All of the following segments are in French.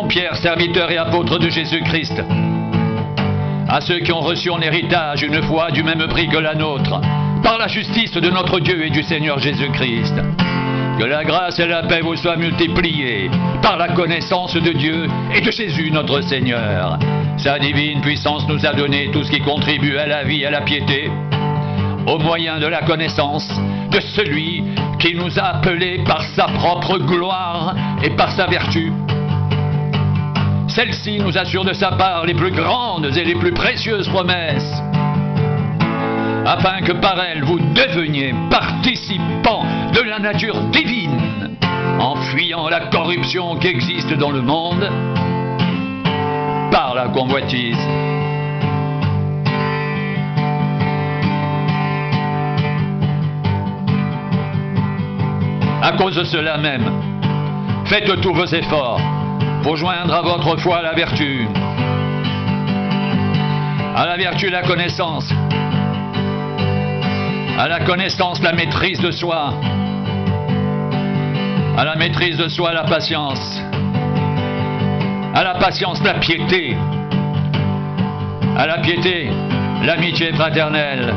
Pierre, serviteur et apôtre de Jésus-Christ, à ceux qui ont reçu en héritage une foi du même prix que la nôtre, par la justice de notre Dieu et du Seigneur Jésus-Christ. Que la grâce et la paix vous soient multipliées par la connaissance de Dieu et de Jésus notre Seigneur. Sa divine puissance nous a donné tout ce qui contribue à la vie et à la piété, au moyen de la connaissance de celui qui nous a appelés par sa propre gloire et par sa vertu. Celle-ci nous assure de sa part les plus grandes et les plus précieuses promesses, afin que par elle vous deveniez participants de la nature divine, en fuyant la corruption qui existe dans le monde par la convoitise. À cause de cela même, faites tous vos efforts pour joindre à votre foi la vertu, à la vertu la connaissance, à la connaissance la maîtrise de soi, à la maîtrise de soi la patience, à la patience la piété, à la piété l'amitié fraternelle,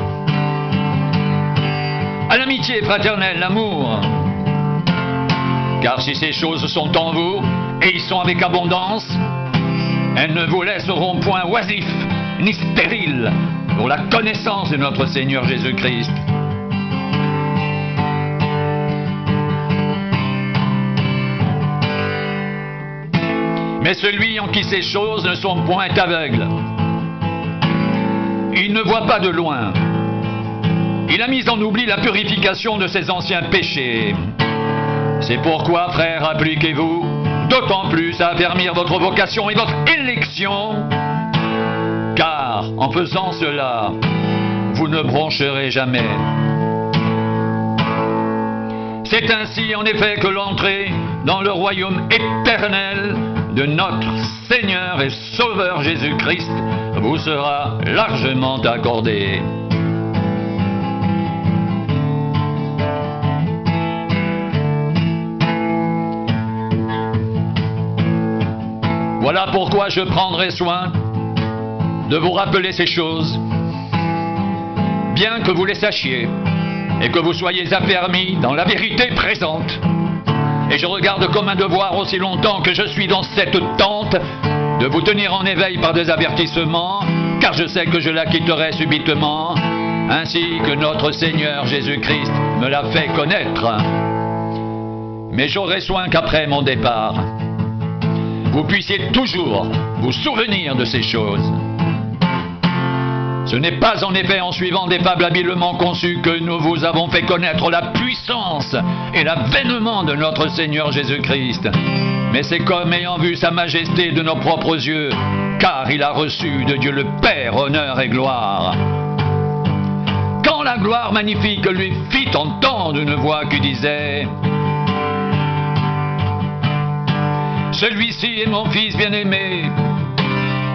à l'amitié fraternelle l'amour. Car si ces choses sont en vous, et y sont avec abondance, elles ne vous laisseront point oisifs ni stériles pour la connaissance de notre Seigneur Jésus-Christ. Mais celui en qui ces choses ne sont point aveugles, il ne voit pas de loin. Il a mis en oubli la purification de ses anciens péchés. C'est pourquoi, frères, appliquez-vous d'autant plus à affermir votre vocation et votre élection, car en faisant cela, vous ne broncherez jamais. C'est ainsi en effet que l'entrée dans le royaume éternel de notre Seigneur et Sauveur Jésus-Christ vous sera largement accordée. Voilà pourquoi je prendrai soin de vous rappeler ces choses, bien que vous les sachiez et que vous soyez affermis dans la vérité présente. Et je regarde comme un devoir, aussi longtemps que je suis dans cette tente, de vous tenir en éveil par des avertissements, car je sais que je la quitterai subitement, ainsi que notre Seigneur Jésus-Christ me l'a fait connaître. Mais j'aurai soin qu'après mon départ, vous puissiez toujours vous souvenir de ces choses. Ce n'est pas en effet en suivant des fables habilement conçues que nous vous avons fait connaître la puissance et l'avènement de notre Seigneur Jésus-Christ, mais c'est comme ayant vu sa majesté de nos propres yeux, car il a reçu de Dieu le Père honneur et gloire. Quand la gloire magnifique lui fit entendre une voix qui disait: celui-ci est mon fils bien-aimé,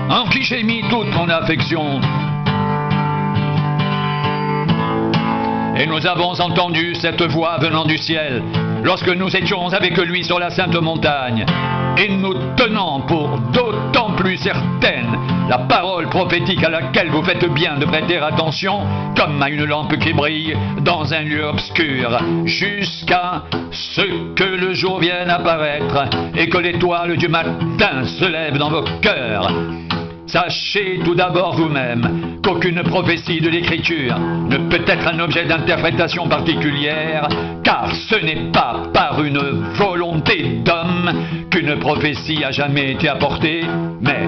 en qui j'ai mis toute mon affection. Et nous avons entendu cette voix venant du ciel, lorsque nous étions avec lui sur la sainte montagne, et nous tenons pour d'autant plus certaine la parole prophétique à laquelle vous faites bien de prêter attention, comme à une lampe qui brille dans un lieu obscur, jusqu'à ce que le jour vienne apparaître et que l'étoile du matin se lève dans vos cœurs. Sachez tout d'abord vous-même qu'aucune prophétie de l'Écriture ne peut être un objet d'interprétation particulière, car ce n'est pas par une volonté d'homme qu'une prophétie a jamais été apportée, mais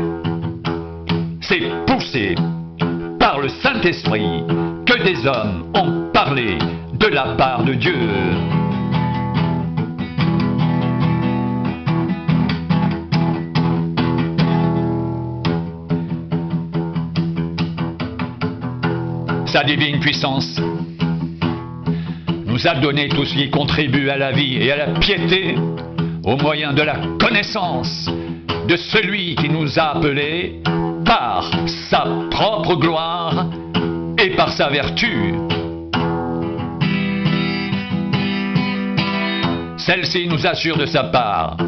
c'est poussé par le Saint-Esprit que des hommes ont parlé de la part de Dieu. Sa divine puissance nous a donné tout ce qui contribue à la vie et à la piété au moyen de la connaissance de celui qui nous a appelés par sa propre gloire et par sa vertu. Celle-ci nous assure de sa part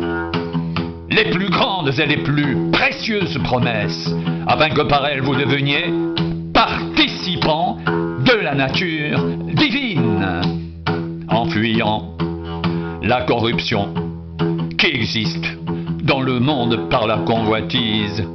les plus grandes et les plus précieuses promesses, afin que par elles vous deveniez participants de la nature divine, en fuyant la corruption qui existe dans le monde par la convoitise.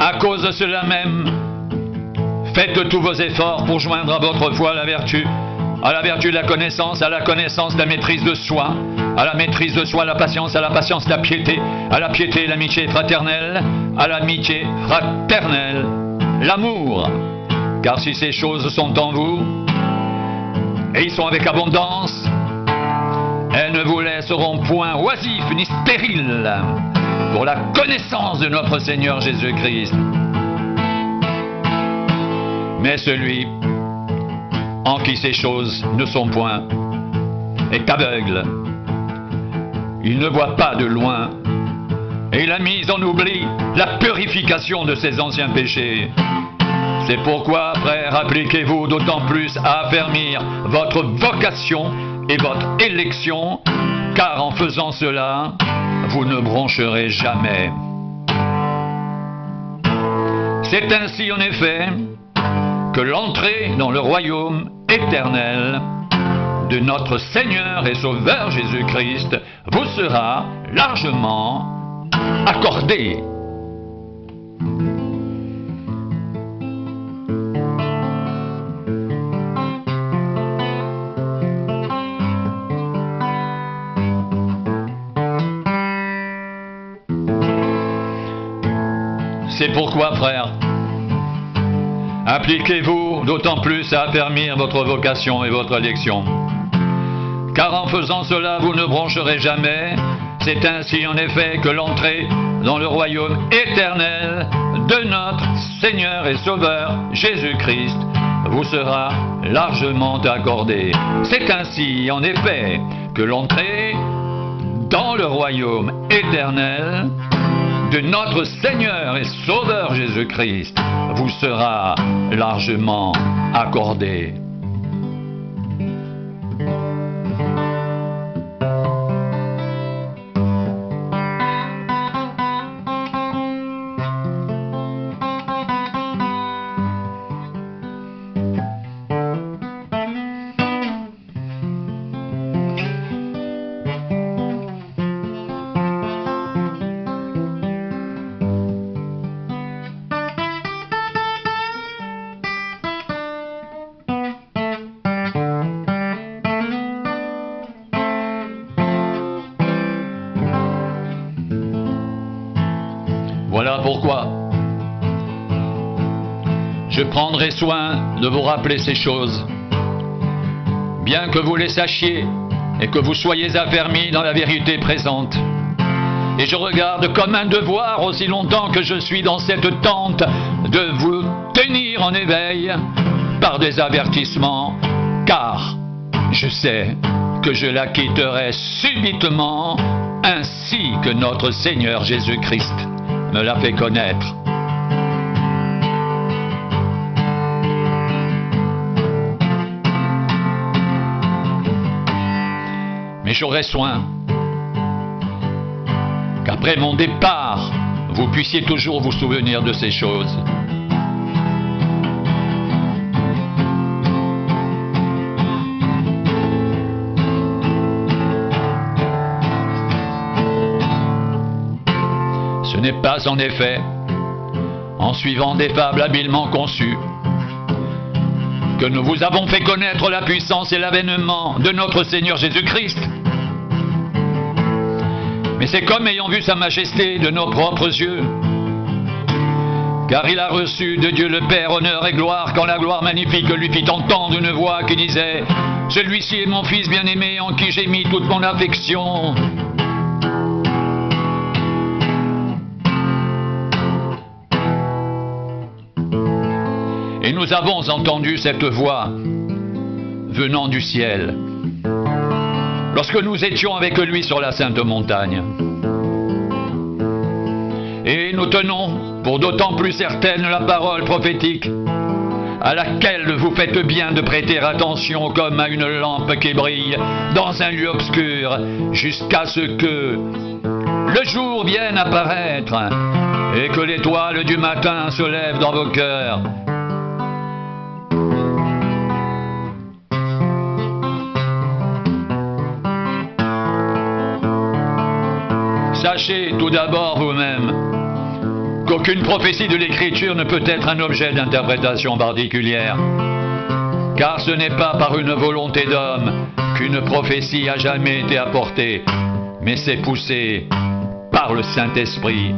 À cause de cela même, faites tous vos efforts pour joindre à votre foi la vertu de la connaissance, à la connaissance la maîtrise de soi, à la maîtrise de soi la patience, à la patience la piété, à la piété l'amitié fraternelle, à l'amitié fraternelle l'amour. Car si ces choses sont en vous, et ils sont avec abondance, elles ne vous laisseront point oisifs ni stériles pour la connaissance de notre Seigneur Jésus-Christ. Mais celui en qui ces choses ne sont point est aveugle. Il ne voit pas de loin, et il a mis en oubli la purification de ses anciens péchés. C'est pourquoi, frères, appliquez-vous d'autant plus à affermir votre vocation et votre élection, car en faisant cela, vous ne broncherez jamais. C'est ainsi, en effet, que l'entrée dans le royaume éternel de notre Seigneur et Sauveur Jésus-Christ vous sera largement accordée. C'est pourquoi, frères, appliquez-vous d'autant plus à affermir votre vocation et votre élection. Car en faisant cela, vous ne broncherez jamais. C'est ainsi en effet que l'entrée dans le royaume éternel de notre Seigneur et Sauveur Jésus-Christ vous sera largement accordée. C'est ainsi en effet que l'entrée dans le royaume éternel de notre Seigneur et Sauveur Jésus-Christ vous sera largement accordé. Voilà pourquoi je prendrai soin de vous rappeler ces choses, bien que vous les sachiez et que vous soyez affermis dans la vérité présente. Et je regarde comme un devoir, aussi longtemps que je suis dans cette tente, de vous tenir en éveil par des avertissements, car je sais que je la quitterai subitement, ainsi que notre Seigneur Jésus-Christ me l'a fait connaître. Mais j'aurai soin qu'après mon départ, vous puissiez toujours vous souvenir de ces choses. Ce n'est pas en effet en suivant des fables habilement conçues que nous vous avons fait connaître la puissance et l'avènement de notre Seigneur Jésus-Christ. Mais c'est comme ayant vu sa majesté de nos propres yeux. Car il a reçu de Dieu le Père honneur et gloire quand la gloire magnifique lui fit entendre une voix qui disait « Celui-ci est mon Fils bien-aimé en qui j'ai mis toute mon affection. » Et nous avons entendu cette voix venant du ciel lorsque nous étions avec lui sur la sainte montagne. Et nous tenons pour d'autant plus certaine la parole prophétique, à laquelle vous faites bien de prêter attention comme à une lampe qui brille dans un lieu obscur, jusqu'à ce que le jour vienne apparaître et que l'étoile du matin se lève dans vos cœurs. Sachez tout d'abord vous-même qu'aucune prophétie de l'Écriture ne peut être un objet d'interprétation particulière, car ce n'est pas par une volonté d'homme qu'une prophétie a jamais été apportée, mais c'est poussé par le Saint-Esprit,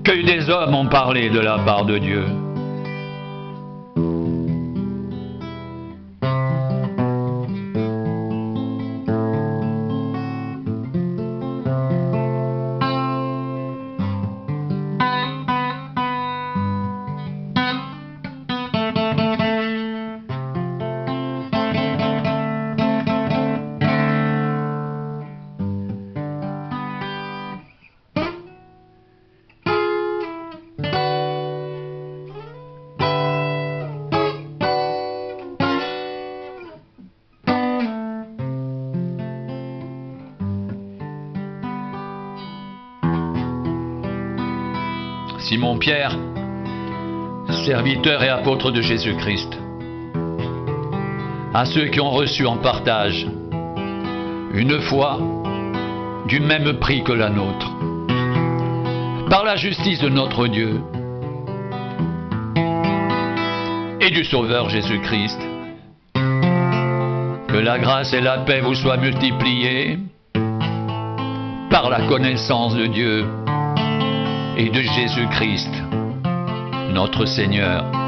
que des hommes ont parlé de la part de Dieu. Simon-Pierre, serviteur et apôtre de Jésus-Christ, à ceux qui ont reçu en partage une foi du même prix que la nôtre, par la justice de notre Dieu et du Sauveur Jésus-Christ, que la grâce et la paix vous soient multipliées par la connaissance de Dieu et de Jésus-Christ, notre Seigneur.